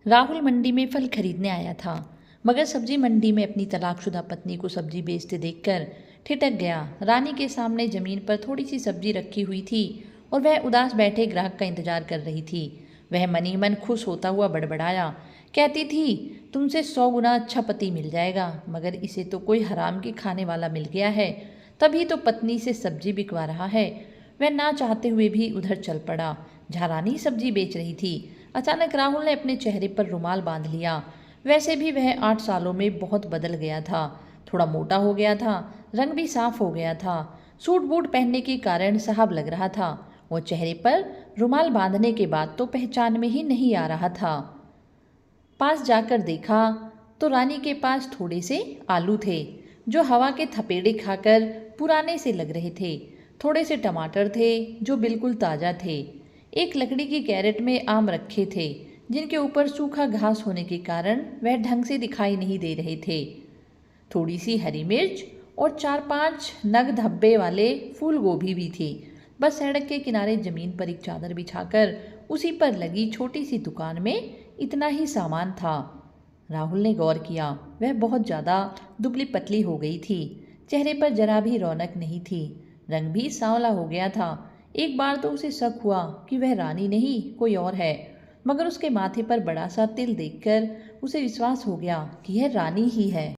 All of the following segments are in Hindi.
राहुल मंडी में फल खरीदने आया था, मगर सब्जी मंडी में अपनी तलाकशुदा पत्नी को सब्जी बेचते देखकर ठिठक गया। रानी के सामने जमीन पर थोड़ी सी सब्जी रखी हुई थी और वह उदास बैठे ग्राहक का इंतजार कर रही थी। वह मन ही मन खुश होता हुआ बड़बड़ाया, कहती थी, तुमसे 100 गुना अच्छा पति मिल जाएगा, मगर इसे तो कोई हराम के खाने वाला मिल गया है, तभी तो पत्नी से सब्जी बिकवा रहा है। वह ना चाहते हुए भी उधर चल पड़ा जहाँ रानी सब्जी बेच रही थी। अचानक राहुल ने अपने चेहरे पर रुमाल बांध लिया। वैसे भी वह 8 सालों में बहुत बदल गया था। थोड़ा मोटा हो गया था, रंग भी साफ हो गया था, सूट बूट पहनने के कारण साहब लग रहा था। वो चेहरे पर रुमाल बांधने के बाद तो पहचान में ही नहीं आ रहा था। पास जाकर देखा तो रानी के पास थोड़े से आलू थे जो हवा के थपेड़े खाकर पुराने से लग रहे थे। थोड़े से टमाटर थे जो बिल्कुल ताज़ा थे। एक लकड़ी की कैरेट में आम रखे थे जिनके ऊपर सूखा घास होने के कारण वह ढंग से दिखाई नहीं दे रहे थे। थोड़ी सी हरी मिर्च और 4-5 नग धब्बे वाले फूल गोभी भी थी। बस सड़क के किनारे जमीन पर एक चादर बिछाकर उसी पर लगी छोटी सी दुकान में इतना ही सामान था। राहुल ने गौर किया, वह बहुत ज़्यादा दुबली पतली हो गई थी। चेहरे पर जरा भी रौनक नहीं थी, रंग भी सांवला हो गया था। एक बार तो उसे शक हुआ कि वह रानी नहीं कोई और है, मगर उसके माथे पर बड़ा सा तिल देखकर उसे विश्वास हो गया कि यह रानी ही है।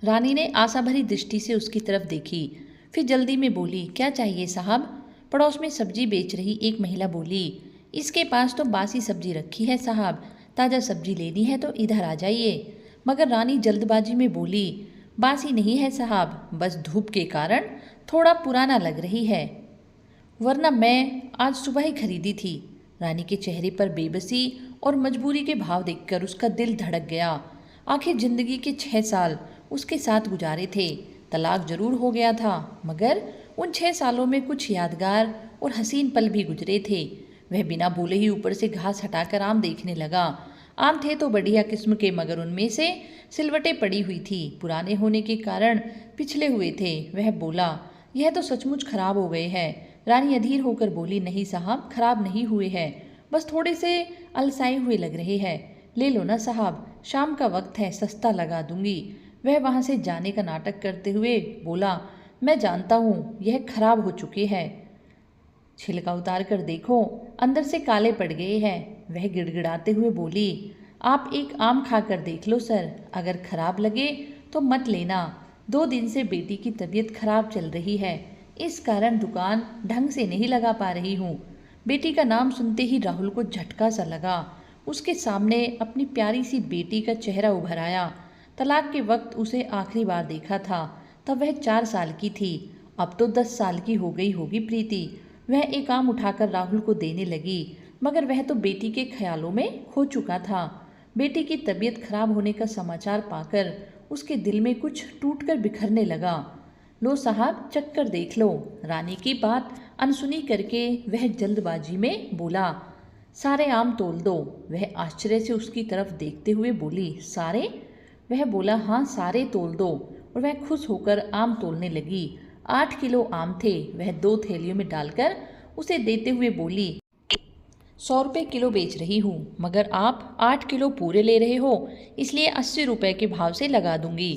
रानी ने आशा भरी दृष्टि से उसकी तरफ देखी, फिर जल्दी में बोली, क्या चाहिए साहब? पड़ोस में सब्जी बेच रही एक महिला बोली, इसके पास तो बासी सब्जी रखी है साहब, ताज़ा सब्जी लेनी है तो इधर आ जाइए। मगर रानी जल्दबाजी में बोली, बासी नहीं है साहब, बस धूप के कारण थोड़ा पुराना लग रही है, वरना मैं आज सुबह ही खरीदी थी। रानी के चेहरे पर बेबसी और मजबूरी के भाव देखकर उसका दिल धड़क गया। आखिर जिंदगी के 6 साल उसके साथ गुजारे थे। तलाक जरूर हो गया था, मगर उन 6 सालों में कुछ यादगार और हसीन पल भी गुजरे थे। वह बिना बोले ही ऊपर से घास हटाकर आम देखने लगा। आम थे तो बढ़िया किस्म के, मगर उनमें से सिलवटें पड़ी हुई थी, पुराने होने के कारण पिछले हुए थे। वह बोला, यह तो सचमुच खराब हो गए हैं। रानी अधीर होकर बोली, नहीं साहब, खराब नहीं हुए हैं, बस थोड़े से अलसाए हुए लग रहे हैं। ले लो ना साहब, शाम का वक्त है, सस्ता लगा दूंगी। वह वहाँ से जाने का नाटक करते हुए बोला, मैं जानता हूँ यह खराब हो चुके हैं, छिलका उतार कर देखो, अंदर से काले पड़ गए हैं। वह गिड़गिड़ाते हुए बोली, आप एक आम खाकर देख लो सर, अगर खराब लगे तो मत लेना। 2 दिन से बेटी की तबीयत खराब चल रही है, इस कारण दुकान ढंग से नहीं लगा पा रही हूँ। बेटी का नाम सुनते ही राहुल को झटका सा लगा। उसके सामने अपनी प्यारी सी बेटी का चेहरा उभर आया। तलाक के वक्त उसे आखिरी बार देखा था, तब वह 4 साल की थी। अब तो 10 साल की हो गई होगी प्रीति। वह एक आम उठाकर राहुल को देने लगी, मगर वह तो बेटी के ख्यालों में खो चुका था। बेटी की तबीयत खराब होने का समाचार पाकर उसके दिल में कुछ टूटकर बिखरने लगा। लो साहब, चक्कर देख लो। रानी की बात अनसुनी करके वह जल्दबाजी में बोला, सारे आम तोल दो। वह आश्चर्य से उसकी तरफ देखते हुए बोली, सारे? वह बोला, हाँ सारे तोल दो, और वह खुश होकर आम तोलने लगी। 8 किलो आम थे। वह 2 थैलियों में डालकर उसे देते हुए बोली, 100 रुपये किलो बेच रही हूँ, मगर आप 8 किलो पूरे ले रहे हो, इसलिए 80 रुपये के भाव से लगा दूंगी।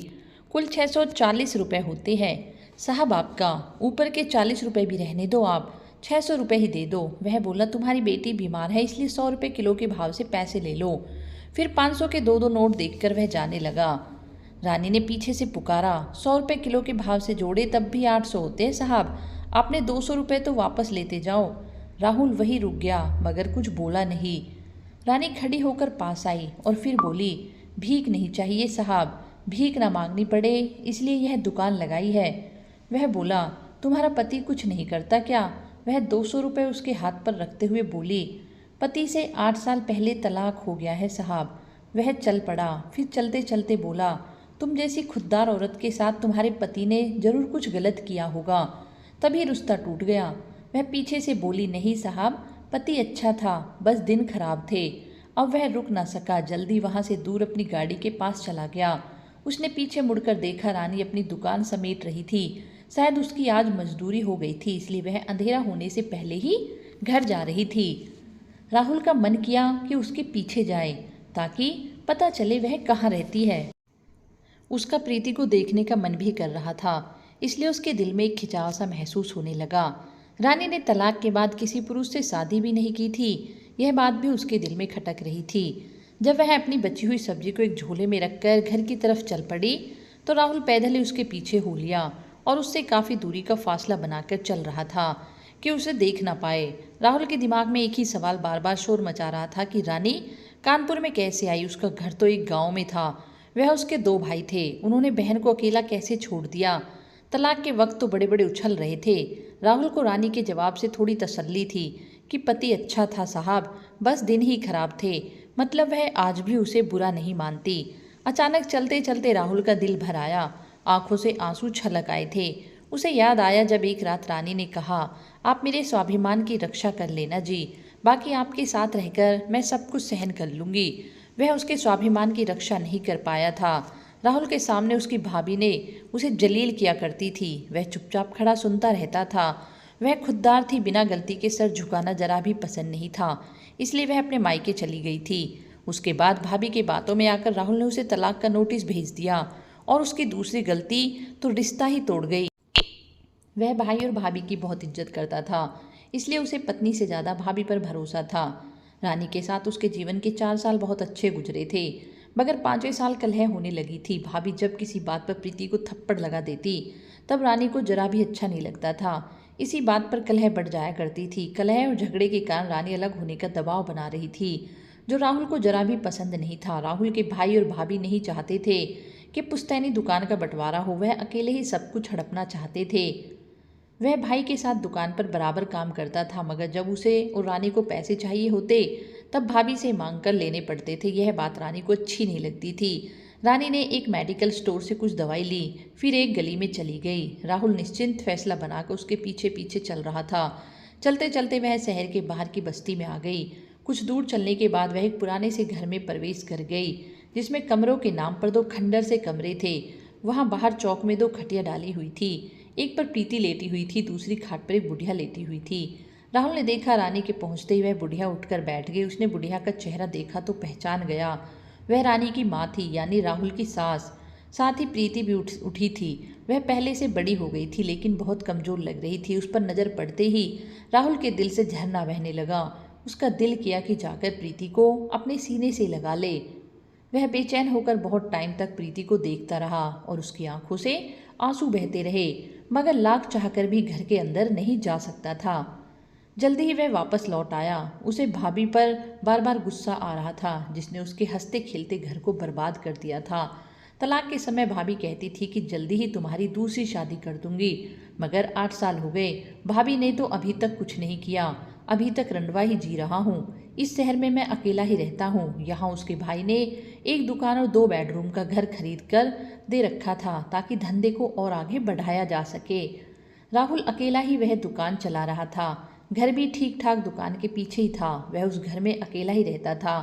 कुल 640 रुपये होते हैं साहब आपका, ऊपर के 40 रुपये भी रहने दो, आप 600 रुपये ही दे दो। वह बोला, तुम्हारी बेटी बीमार है, इसलिए 100 रुपये किलो के भाव से पैसे ले लो। फिर 500 के 2-2 नोट देखकर वह जाने लगा। रानी ने पीछे से पुकारा, 100 रुपये किलो के भाव से जोड़े तब भी 800 होते हैं साहब, आपने 200 रुपये तो वापस लेते जाओ। राहुल वही रुक गया, मगर कुछ बोला नहीं। रानी खड़ी होकर पास आई और फिर बोली, भीख नहीं चाहिए साहब, भीख ना मांगनी पड़े इसलिए यह दुकान लगाई है। वह बोला, तुम्हारा पति कुछ नहीं करता क्या? वह 200 रुपये उसके हाथ पर रखते हुए बोली, पति से 8 साल पहले तलाक हो गया है साहब। वह चल पड़ा, फिर चलते चलते बोला, तुम जैसी खुददार औरत के साथ तुम्हारे पति ने जरूर कुछ गलत किया होगा, तभी रिश्ता टूट गया। वह पीछे से बोली, नहीं साहब, पति अच्छा था, बस दिन खराब थे। अब वह रुक ना सका, जल्दी वहाँ से दूर अपनी गाड़ी के पास चला गया। उसने पीछे मुड़कर देखा, रानी अपनी दुकान समेट रही थी। शायद उसकी आज मजदूरी हो गई थी, इसलिए वह अंधेरा होने से पहले ही घर जा रही थी। राहुल का मन किया कि उसके पीछे जाए, ताकि पता चले वह कहाँ रहती है। उसका प्रीति को देखने का मन भी कर रहा था, इसलिए उसके दिल में एक खिंचाव सा महसूस होने लगा। रानी ने तलाक के बाद किसी पुरुष से शादी भी नहीं की थी, यह बात भी उसके दिल में खटक रही थी। जब वह अपनी बची हुई सब्जी को एक झोले में रखकर घर की तरफ चल पड़ी तो राहुल पैदल ही उसके पीछे हो लिया और उससे काफ़ी दूरी का फासला बनाकर चल रहा था कि उसे देख ना पाए। राहुल के दिमाग में एक ही सवाल बार बार शोर मचा रहा था कि रानी कानपुर में कैसे आई? उसका घर तो एक गांव में था, वह उसके 2 भाई थे, उन्होंने बहन को अकेला कैसे छोड़ दिया? तलाक के वक्त तो बड़े बड़े उछल रहे थे। राहुल को रानी के जवाब से थोड़ी तसल्ली थी कि पति अच्छा था साहब, बस दिन ही खराब थे, मतलब वह आज भी उसे बुरा नहीं मानती। अचानक चलते चलते राहुल का दिल भर आया, आंखों से आंसू छलक आए थे। उसे याद आया जब एक रात रानी ने कहा, आप मेरे स्वाभिमान की रक्षा कर लेना जी, बाकी आपके साथ रहकर मैं सब कुछ सहन कर लूँगी। वह उसके स्वाभिमान की रक्षा नहीं कर पाया था। राहुल के सामने उसकी भाभी ने उसे जलील किया करती थी, वह चुपचाप खड़ा सुनता रहता था। वह खुददार थी, बिना गलती के सर झुकाना जरा भी पसंद नहीं था, इसलिए वह अपने मायके चली गई थी। उसके बाद भाभी की बातों में आकर राहुल ने उसे तलाक का नोटिस भेज दिया और उसकी दूसरी गलती तो रिश्ता ही तोड़ गई। वह भाई और भाभी की बहुत इज्जत करता था, इसलिए उसे पत्नी से ज़्यादा भाभी पर भरोसा था। रानी के साथ उसके जीवन के 4 साल बहुत अच्छे गुजरे थे, मगर 5वें साल कलह होने लगी थी। भाभी जब किसी बात पर प्रीति को थप्पड़ लगा देती तब रानी को जरा भी अच्छा नहीं लगता था। इसी बात पर कलह बढ़ जाया करती थी। कलह और झगड़े के कारण रानी अलग होने का दबाव बना रही थी, जो राहुल को जरा भी पसंद नहीं था। राहुल के भाई और भाभी नहीं चाहते थे कि पुश्तैनी दुकान का बंटवारा हो, वह अकेले ही सब कुछ हड़पना चाहते थे। वह भाई के साथ दुकान पर बराबर काम करता था, मगर जब उसे और रानी को पैसे चाहिए होते तब भाभी से मांग कर लेने पड़ते थे। यह बात रानी को अच्छी नहीं लगती थी। रानी ने एक मेडिकल स्टोर से कुछ दवाई ली, फिर एक गली में चली गई। राहुल निश्चिंत फैसला बनाकर उसके पीछे पीछे चल रहा था। चलते चलते वह शहर के बाहर की बस्ती में आ गई। कुछ दूर चलने के बाद वह एक पुराने से घर में प्रवेश कर गई, जिसमें कमरों के नाम पर 2 खंडर से कमरे थे। वहाँ बाहर चौक में 2 खटिया डाली हुई थी, एक पर प्रीति लेटी हुई थी, दूसरी खाट पर एक बुढ़िया लेटी हुई थी। राहुल ने देखा रानी के पहुंचते ही वह बुढ़िया उठकर बैठ गई। उसने बुढ़िया का चेहरा देखा तो पहचान गया, वह रानी की माँ थी, यानी राहुल की सास। साथ ही प्रीति भी उठी थी। वह पहले से बड़ी हो गई थी, लेकिन बहुत कमज़ोर लग रही थी। उस पर नज़र पड़ते ही राहुल के दिल से झरना बहने लगा। उसका दिल किया कि जाकर प्रीति को अपने सीने से लगा ले। वह बेचैन होकर बहुत टाइम तक प्रीति को देखता रहा और उसकी आंखों से आंसू बहते रहे, मगर लाख चाहकर भी घर के अंदर नहीं जा सकता था। जल्दी ही वह वापस लौट आया। उसे भाभी पर बार बार गुस्सा आ रहा था, जिसने उसके हंसते खेलते घर को बर्बाद कर दिया था। तलाक के समय भाभी कहती थी कि जल्दी ही तुम्हारी दूसरी शादी कर दूंगी, मगर 8 साल हो गए, भाभी ने तो अभी तक कुछ नहीं किया। अभी तक रंडवा ही जी रहा हूँ। इस शहर में मैं अकेला ही रहता हूँ। यहाँ उसके भाई ने एक दुकान और 2 बेडरूम का घर खरीद कर दे रखा था, ताकि धंधे को और आगे बढ़ाया जा सके। राहुल अकेला ही वह दुकान चला रहा था। घर भी ठीक ठाक दुकान के पीछे ही था। वह उस घर में अकेला ही रहता था।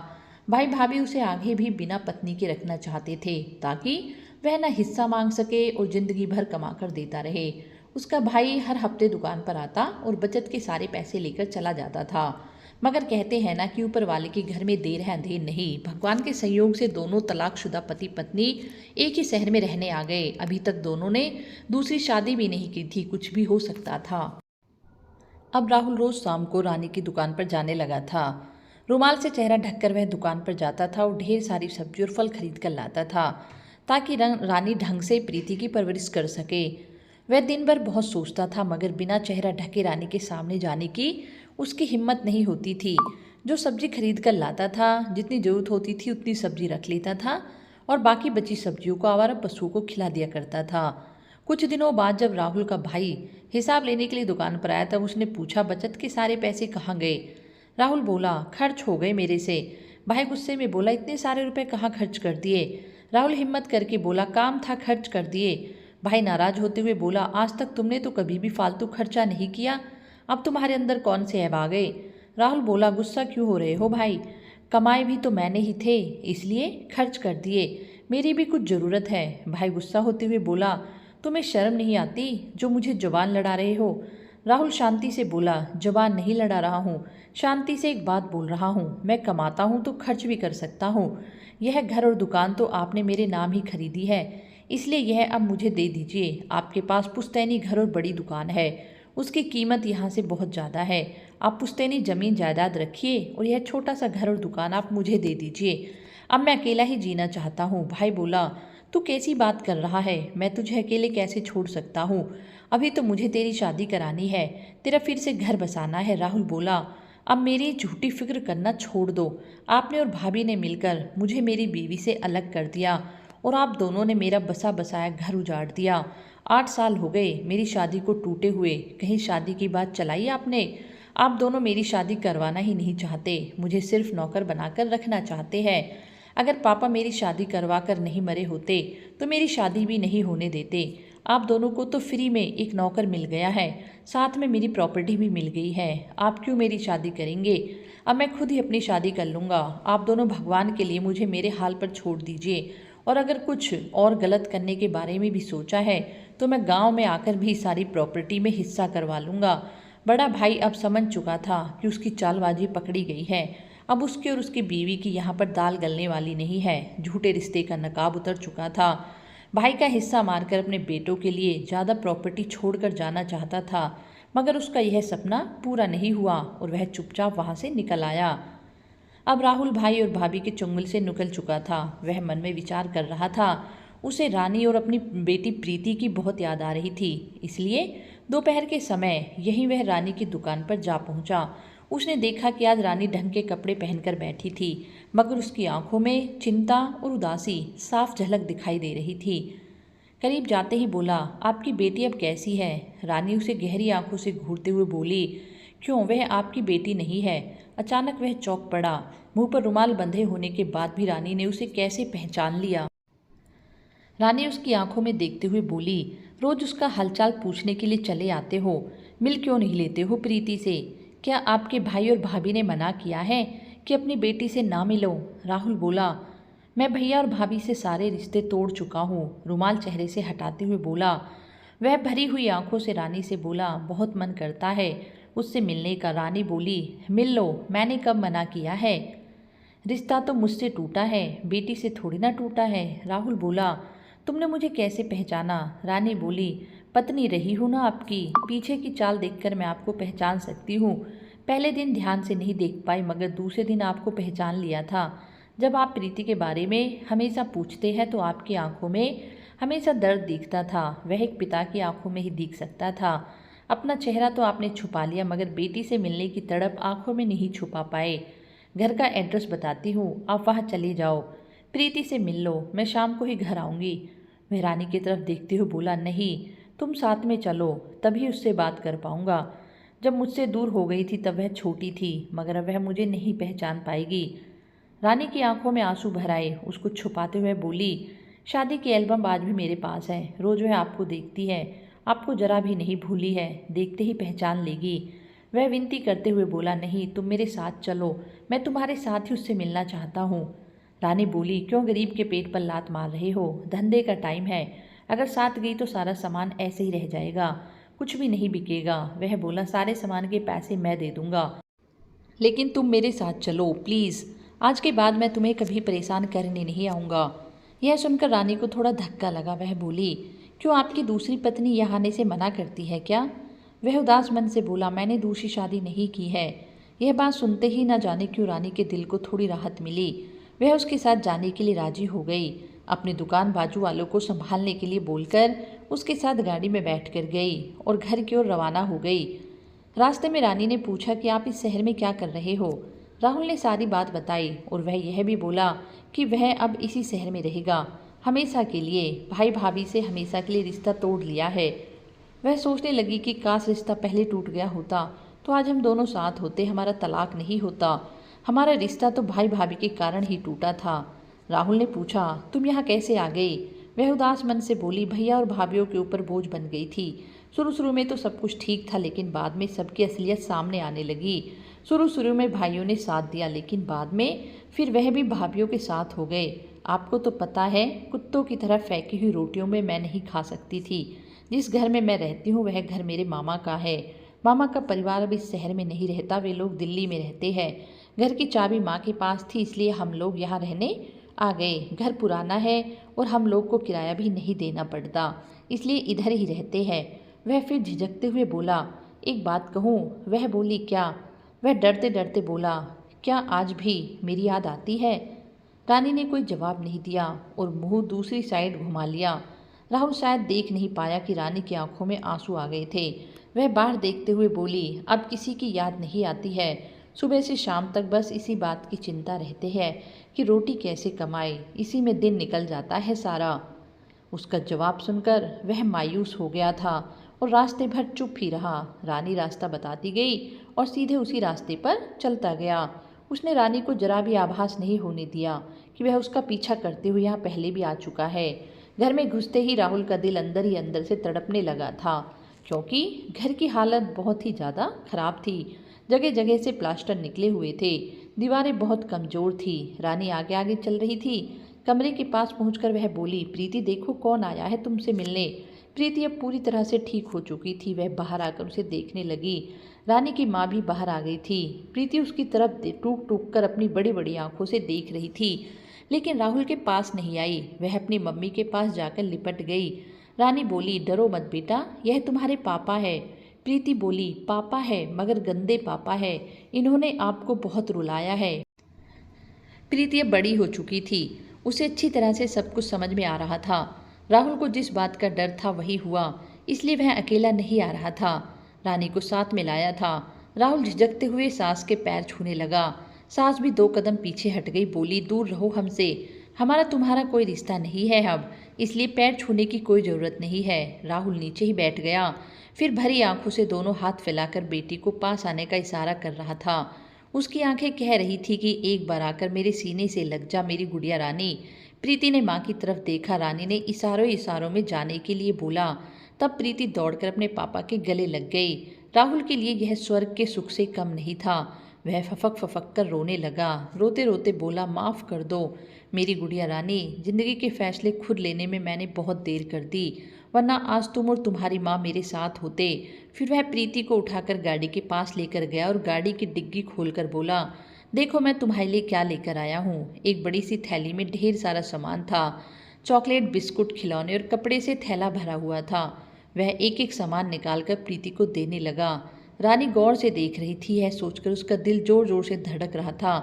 भाई भाभी उसे आगे भी बिना पत्नी के रखना चाहते थे, ताकि वह न हिस्सा मांग सके और जिंदगी भर कमा कर देता रहे। उसका भाई हर हफ्ते दुकान पर आता और बचत के सारे पैसे लेकर चला जाता था। मगर कहते हैं ना कि ऊपर वाले के घर में देर है अंधेर नहीं। भगवान के संयोग से दोनों तलाकशुदा पति पत्नी एक ही शहर में रहने आ गए। अभी तक दोनों ने दूसरी शादी भी नहीं की थी, कुछ भी हो सकता था। अब राहुल रोज शाम को रानी की दुकान पर जाने लगा था। रुमाल से चेहरा ढककर वह दुकान पर जाता था और ढेर सारी सब्जी और फल खरीद कर लाता था, ताकि रानी ढंग से प्रीति की परवरिश कर सके। वह दिन भर बहुत सोचता था, मगर बिना चेहरा ढके रानी के सामने जाने की उसकी हिम्मत नहीं होती थी। जो सब्जी खरीद कर लाता था, जितनी ज़रूरत होती थी उतनी सब्जी रख लेता था और बाकी बची सब्जियों को आवारा पशुओं को खिला दिया करता था। कुछ दिनों बाद जब राहुल का भाई हिसाब लेने के लिए दुकान पर आया, तब उसने पूछा, बचत के सारे पैसे कहाँ गए? राहुल बोला, खर्च हो गए मेरे से। भाई गुस्से में बोला, इतने सारे रुपए कहाँ खर्च कर दिए? राहुल हिम्मत करके बोला, काम था खर्च कर दिए। भाई नाराज होते हुए बोला, आज तक तुमने तो कभी भी फालतू खर्चा नहीं किया, अब तुम्हारे अंदर कौन से ऐब आ गए? राहुल बोला, गुस्सा क्यों हो रहे हो भाई? कमाए भी तो मैंने ही थे, इसलिए खर्च कर दिए, मेरी भी कुछ ज़रूरत है। भाई गुस्सा होते हुए बोला, तुम्हें शर्म नहीं आती जो मुझे जुबान लड़ा रहे हो? राहुल शांति से बोला, जबान नहीं लड़ा रहा हूँ, शांति से एक बात बोल रहा हूँ। मैं कमाता हूँ तो खर्च भी कर सकता हूँ। यह घर और दुकान तो आपने मेरे नाम ही खरीदी है, इसलिए यह अब मुझे दे दीजिए। आपके पास पुश्तैनी घर और बड़ी दुकान है, उसकी कीमत यहाँ से बहुत ज़्यादा है। आप पुश्तैनी ज़मीन जायदाद रखिए और यह छोटा सा घर और दुकान आप मुझे दे दीजिए। अब मैं अकेला ही जीना चाहता हूँ। भाई बोला, तू कैसी बात कर रहा है, मैं तुझे अकेले कैसे छोड़ सकता हूँ। अभी तो मुझे तेरी शादी करानी है, तेरा फिर से घर बसाना है। राहुल बोला, अब मेरी झूठी फिक्र करना छोड़ दो। आपने और भाभी ने मिलकर मुझे मेरी बीवी से अलग कर दिया और आप दोनों ने मेरा बसा बसाया घर उजाड़ दिया। 8 साल हो गए मेरी शादी को टूटे हुए, कहीं शादी की बात चलाई आपने? आप दोनों मेरी शादी करवाना ही नहीं चाहते, मुझे सिर्फ नौकर बनाकर रखना चाहते हैं। अगर पापा मेरी शादी करवा कर नहीं मरे होते तो मेरी शादी भी नहीं होने देते। आप दोनों को तो फ्री में एक नौकर मिल गया है, साथ में मेरी प्रॉपर्टी भी मिल गई है। आप क्यों मेरी शादी करेंगे? अब मैं खुद ही अपनी शादी कर लूँगा। आप दोनों भगवान के लिए मुझे मेरे हाल पर छोड़ दीजिए, और अगर कुछ और गलत करने के बारे में भी सोचा है तो मैं गांव में आकर भी सारी प्रॉपर्टी में हिस्सा करवा लूँगा। बड़ा भाई अब समझ चुका था कि उसकी चालबाजी पकड़ी गई है। अब उसके और उसकी बीवी की यहाँ पर दाल गलने वाली नहीं है। झूठे रिश्ते का नकाब उतर चुका था। भाई का हिस्सा मारकर अपने बेटों के लिए ज़्यादा प्रॉपर्टी छोड़कर जाना चाहता था, मगर उसका यह सपना पूरा नहीं हुआ और वह चुपचाप वहाँ से निकल आया। अब राहुल भाई और भाभी के चुंगल से निकल चुका था। वह मन में विचार कर रहा था। उसे रानी और अपनी बेटी प्रीति की बहुत याद आ रही थी, इसलिए दोपहर के समय यहीं वह रानी की दुकान पर जा पहुंचा। उसने देखा कि आज रानी ढंग के कपड़े पहनकर बैठी थी, मगर उसकी आंखों में चिंता और उदासी साफ झलक दिखाई दे रही थी। करीब जाते ही बोला, आपकी बेटी अब कैसी है? रानी उसे गहरी आंखों से घूरते हुए बोली, क्यों, वह आपकी बेटी नहीं है? अचानक वह चौंक पड़ा। मुंह पर रुमाल बंधे होने के बाद भी रानी ने उसे कैसे पहचान लिया? रानी उसकी आंखों में देखते हुए बोली, रोज उसका हालचाल पूछने के लिए चले आते हो, मिल क्यों नहीं लेते हो प्रीति से? क्या आपके भाई और भाभी ने मना किया है कि अपनी बेटी से ना मिलो? राहुल बोला, मैं भैया और भाभी से सारे रिश्ते तोड़ चुका हूँ। रुमाल चेहरे से हटाते हुए बोला। वह भरी हुई आंखों से रानी से बोला, बहुत मन करता है उससे मिलने का। रानी बोली, मिल लो, मैंने कब मना किया है? रिश्ता तो मुझसे टूटा है, बेटी से थोड़ी ना टूटा है। राहुल बोला, तुमने मुझे कैसे पहचाना? रानी बोली, पत्नी रही हूँ ना आपकी, पीछे की चाल देखकर मैं आपको पहचान सकती हूँ। पहले दिन ध्यान से नहीं देख पाई, मगर दूसरे दिन आपको पहचान लिया था। जब आप प्रीति के बारे में हमेशा पूछते हैं तो आपकी आंखों में हमेशा दर्द दिखता था, वह एक पिता की आंखों में ही दिख सकता था। अपना चेहरा तो आपने छुपा लिया, मगर बेटी से मिलने की तड़प आंखों में नहीं छुपा पाए। घर का एड्रेस बताती हूँ, आप वहाँ चले जाओ, प्रीति से मिल लो, मैं शाम को ही घर आऊँगी। वह रानी की तरफ देखते हुए बोला, नहीं, तुम साथ में चलो, तभी उससे बात कर पाऊँगा। जब मुझसे दूर हो गई थी तब वह छोटी थी, मगर अब वह मुझे नहीं पहचान पाएगी। रानी की आंखों में आंसू भर आए। उसको छुपाते हुए बोली, शादी की एल्बम आज भी मेरे पास है, रोज वह आपको देखती है, आपको जरा भी नहीं भूली है, देखते ही पहचान लेगी। वह विनती करते हुए बोला, नहीं, तुम मेरे साथ चलो, मैं तुम्हारे साथ ही उससे मिलना चाहता हूँ। रानी बोली, क्यों गरीब के पेट पर लात मार रहे हो? धंधे का टाइम है, अगर साथ गई तो सारा सामान ऐसे ही रह जाएगा, कुछ भी नहीं बिकेगा। वह बोला, सारे सामान के पैसे मैं दे दूंगा, लेकिन तुम मेरे साथ चलो प्लीज़, आज के बाद मैं तुम्हें कभी परेशान करने नहीं आऊँगा। यह सुनकर रानी को थोड़ा धक्का लगा। वह बोली, क्यों, आपकी दूसरी पत्नी यहाँ आने से मना करती है क्या? वह उदास मन से बोला, मैंने दूसरी शादी नहीं की है। यह बात सुनते ही न जाने क्यों रानी के दिल को थोड़ी राहत मिली। वह उसके साथ जाने के लिए राजी हो गई। अपनी दुकान बाजू वालों को संभालने के लिए बोलकर उसके साथ गाड़ी में बैठकर गई और घर की ओर रवाना हो गई। रास्ते में रानी ने पूछा कि आप इस शहर में क्या कर रहे हो? राहुल ने सारी बात बताई और वह यह भी बोला कि वह अब इसी शहर में रहेगा हमेशा के लिए। भाई भाभी से हमेशा के लिए रिश्ता तोड़ लिया है। वह सोचने लगी कि काश रिश्ता पहले टूट गया होता तो आज हम दोनों साथ होते, हमारा तलाक नहीं होता। हमारा रिश्ता तो भाई भाभी के कारण ही टूटा था। राहुल ने पूछा, तुम यहाँ कैसे आ गई? वह उदास मन से बोली, भैया और भाभीियों के ऊपर बोझ बन गई थी। शुरू में तो सब कुछ ठीक था, लेकिन बाद में सबकी असलियत सामने आने लगी। शुरू में भाइयों ने साथ दिया, लेकिन बाद में फिर वह भी भाभीियों के साथ हो गए। आपको तो पता है, कुत्तों की तरह फेंकी हुई रोटियों में मैं नहीं खा सकती थी। जिस घर में मैं रहती हूँ वह घर मेरे मामा का है। मामा का परिवार अब इस शहर में नहीं रहता, वे लोग दिल्ली में रहते हैं। घर की चाबी माँ के पास थी, इसलिए हम लोग यहाँ रहने आ गए। घर पुराना है और हम लोग को किराया भी नहीं देना पड़ता, इसलिए इधर ही रहते हैं। वह फिर झिझकते हुए बोला, एक बात कहूँ? वह बोली, क्या? वह डरते डरते बोला, क्या आज भी मेरी याद आती है? रानी ने कोई जवाब नहीं दिया और मुंह दूसरी साइड घुमा लिया। राहुल शायद देख नहीं पाया कि रानी की आंखों में आंसू आ गए थे। वह बाहर देखते हुए बोली, अब किसी की याद नहीं आती है। सुबह से शाम तक बस इसी बात की चिंता रहते हैं कि रोटी कैसे कमाए, इसी में दिन निकल जाता है सारा। उसका जवाब सुनकर वह मायूस हो गया था और रास्ते भर चुप ही रहा। रानी रास्ता बताती गई और सीधे उसी रास्ते पर चलता गया। उसने रानी को जरा भी आभास नहीं होने दिया कि वह उसका पीछा करते हुए यहाँ पहले भी आ चुका है। घर में घुसते ही राहुल का दिल अंदर ही अंदर से तड़पने लगा था, क्योंकि घर की हालत बहुत ही ज़्यादा खराब थी। जगह जगह से प्लास्टर निकले हुए थे, दीवारें बहुत कमज़ोर थी। रानी आगे आगे चल रही थी। कमरे के पास पहुंचकर वह बोली, प्रीति देखो कौन आया है तुमसे मिलने। प्रीति अब पूरी तरह से ठीक हो चुकी थी। वह बाहर आकर उसे देखने लगी। रानी की माँ भी बाहर आ गई थी। प्रीति उसकी तरफ टूक टूक कर अपनी बड़ी बड़ी आंखों से देख रही थी, लेकिन राहुल के पास नहीं आई। वह अपनी मम्मी के पास जाकर लिपट गई। रानी बोली, डरो मत बेटा, यह तुम्हारे पापा है। प्रीति बोली, पापा है मगर गंदे पापा है, इन्होंने आपको बहुत रुलाया है। प्रीति अब बड़ी हो चुकी थी, उसे अच्छी तरह से सब कुछ समझ में आ रहा था। राहुल को जिस बात का डर था वही हुआ, इसलिए वह अकेला नहीं आ रहा था, रानी को साथ में लाया था। राहुल झिझकते हुए सास के पैर छूने लगा। सास भी 2 कदम पीछे हट गई, बोली, दूर रहो हमसे, हमारा तुम्हारा कोई रिश्ता नहीं है अब, इसलिए पैर छूने की कोई ज़रूरत नहीं है। राहुल नीचे ही बैठ गया, फिर भरी आंखों से दोनों हाथ फैलाकर बेटी को पास आने का इशारा कर रहा था। उसकी आंखें कह रही थी कि एक बार आकर मेरे सीने से लग जा मेरी गुड़िया रानी। प्रीति ने माँ की तरफ देखा। रानी ने इशारों इशारों में जाने के लिए बोला। तब प्रीति दौड़कर अपने पापा के गले लग गई। राहुल के लिए यह स्वर्ग के सुख से कम नहीं था। वह फफक फफक कर रोने लगा। रोते रोते बोला, माफ़ कर दो मेरी गुड़िया रानी, जिंदगी के फैसले खुद लेने में मैंने बहुत देर कर दी, वरना आज तुम और तुम्हारी माँ मेरे साथ होते। फिर वह प्रीति को उठाकर गाड़ी के पास लेकर गया और गाड़ी की डिग्गी खोलकर बोला, देखो मैं तुम्हारे लिए क्या लेकर आया हूँ। एक बड़ी सी थैली में ढेर सारा सामान था, चॉकलेट, बिस्कुट, खिलौने और कपड़े से थैला भरा हुआ था। वह एक एक सामान निकालकर प्रीति को देने लगा। रानी गौर से देख रही थी। यह सोचकर उसका दिल जोर जोर से धड़क रहा था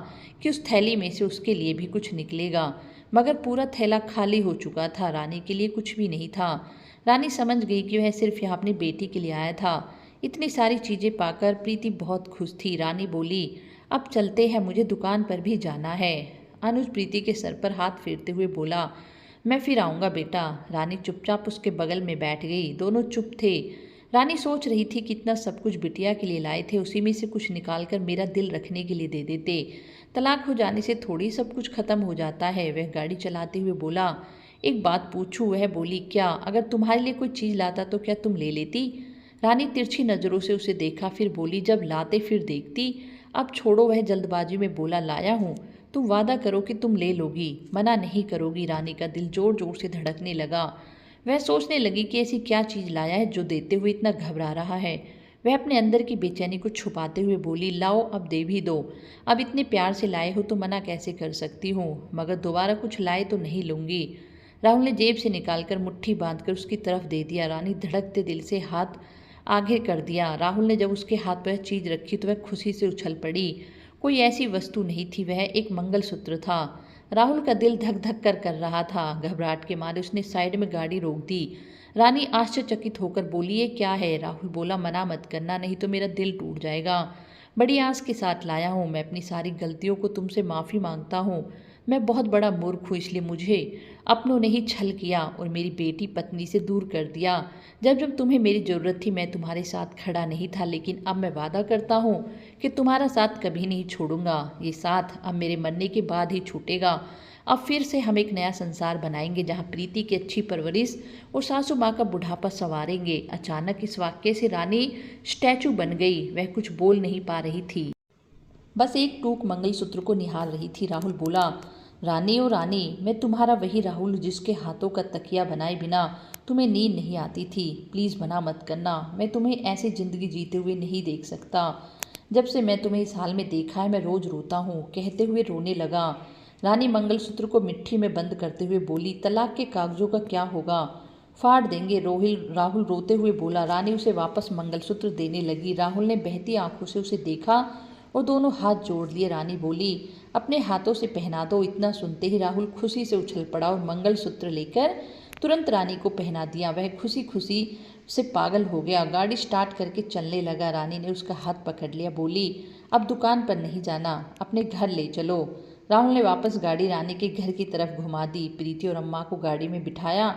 कि उस थैली में से उसके लिए भी कुछ निकलेगा, मगर पूरा थैला खाली हो चुका था। रानी के लिए कुछ भी नहीं था। रानी समझ गई कि वह सिर्फ यहाँ अपनी बेटी के लिए आया था। इतनी सारी चीज़ें पाकर प्रीति बहुत खुश थी। रानी बोली, अब चलते हैं, मुझे दुकान पर भी जाना है। अनुज प्रीति के सर पर हाथ फेरते हुए बोला, मैं फिर आऊँगा बेटा। रानी चुपचाप उसके बगल में बैठ गई। दोनों चुप थे। रानी सोच रही थी कि इतना सब कुछ बिटिया के लिए लाए थे, उसी में से कुछ निकाल कर मेरा दिल रखने के लिए दे देते। तलाक हो जाने से थोड़ी सब कुछ खत्म हो जाता है। वह गाड़ी चलाते हुए बोला, एक बात पूछूं? वह बोली, क्या? अगर तुम्हारे लिए कोई चीज़ लाता तो क्या तुम ले लेती? रानी तिरछी नज़रों से उसे देखा, फिर बोली, जब लाते फिर देखती। अब छोड़ो। वह जल्दबाजी में बोला, लाया हूँ, तुम वादा करो कि तुम ले लोगी, मना नहीं करोगी। रानी का दिल जोर जोर से धड़कने लगा। वह सोचने लगी कि ऐसी क्या चीज़ लाया है जो देते हुए इतना घबरा रहा है। वह अपने अंदर की बेचैनी को छुपाते हुए बोली, लाओ अब दे भी दो, अब इतने प्यार से लाए हो तो मना कैसे कर सकती हूँ, मगर दोबारा कुछ लाए तो नहीं लूँगी। राहुल ने जेब से निकालकर मुट्ठी बांधकर उसकी तरफ दे दिया। रानी धड़कते दिल से हाथ आगे कर दिया। राहुल ने जब उसके हाथ पर चीज़ रखी तो वह खुशी से उछल पड़ी। कोई ऐसी वस्तु नहीं थी, वह एक मंगलसूत्र था। राहुल का दिल धक धक कर रहा था। घबराहट के मारे उसने साइड में गाड़ी रोक दी। रानी आश्चर्यचकित होकर बोली, ये क्या है? राहुल बोला, मना मत करना, नहीं तो मेरा दिल टूट जाएगा। बड़ी आस के साथ लाया हूँ, मैं अपनी सारी गलतियों को तुमसे माफ़ी मांगता हूँ। मैं बहुत बड़ा मूर्ख हूँ, इसलिए मुझे अपनों ने ही छल किया और मेरी बेटी पत्नी से दूर कर दिया। जब जब तुम्हें मेरी ज़रूरत थी मैं तुम्हारे साथ खड़ा नहीं था, लेकिन अब मैं वादा करता हूँ कि तुम्हारा साथ कभी नहीं छोड़ूंगा। ये साथ अब मेरे मरने के बाद ही छूटेगा। अब फिर से हम एक नया संसार बनाएंगे जहाँ प्रीति की अच्छी परवरिश और सासू माँ का बुढ़ापा संवारेंगे। अचानक इस वाक्य से रानी स्टैचू बन गई। वह कुछ बोल नहीं पा रही थी, बस एक टूक मंगलसूत्र को निहार रही थी। राहुल बोला, रानी ओ रानी, मैं तुम्हारा वही राहुल जिसके हाथों का तकिया बनाए बिना तुम्हें नींद नहीं आती थी। प्लीज़ मना मत करना, मैं तुम्हें ऐसे ज़िंदगी जीते हुए नहीं देख सकता। जब से मैं तुम्हें इस हाल में देखा है मैं रोज़ रोता हूँ, कहते हुए रोने लगा। रानी मंगलसूत्र को मिट्टी में बंद करते हुए बोली, तलाक के कागजों का क्या होगा? फाड़ देंगे। राहुल रोते हुए बोला। रानी उसे वापस मंगलसूत्र देने लगी। राहुल ने बहती आंखों से उसे देखा और दोनों हाथ जोड़ लिए। रानी बोली, अपने हाथों से पहना दो। इतना सुनते ही राहुल खुशी से उछल पड़ा और मंगलसूत्र लेकर तुरंत रानी को पहना दिया। वह खुशी खुशी से पागल हो गया। गाड़ी स्टार्ट करके चलने लगा। रानी ने उसका हाथ पकड़ लिया, बोली, अब दुकान पर नहीं जाना, अपने घर ले चलो। राहुल ने वापस गाड़ी रानी के घर की तरफ घुमा दी। प्रीति और अम्मा को गाड़ी में बिठाया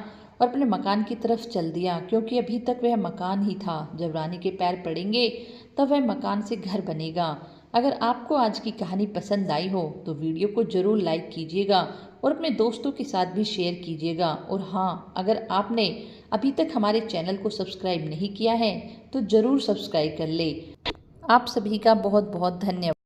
और अपने मकान की तरफ चल दिया, क्योंकि अभी तक वह मकान ही था। जब रानी के पैर पड़ेंगे तब वह मकान से घर बनेगा। अगर आपको आज की कहानी पसंद आई हो तो वीडियो को ज़रूर लाइक कीजिएगा और अपने दोस्तों के साथ भी शेयर कीजिएगा। और हाँ, अगर आपने अभी तक हमारे चैनल को सब्सक्राइब नहीं किया है तो ज़रूर सब्सक्राइब कर ले। आप सभी का बहुत बहुत धन्यवाद।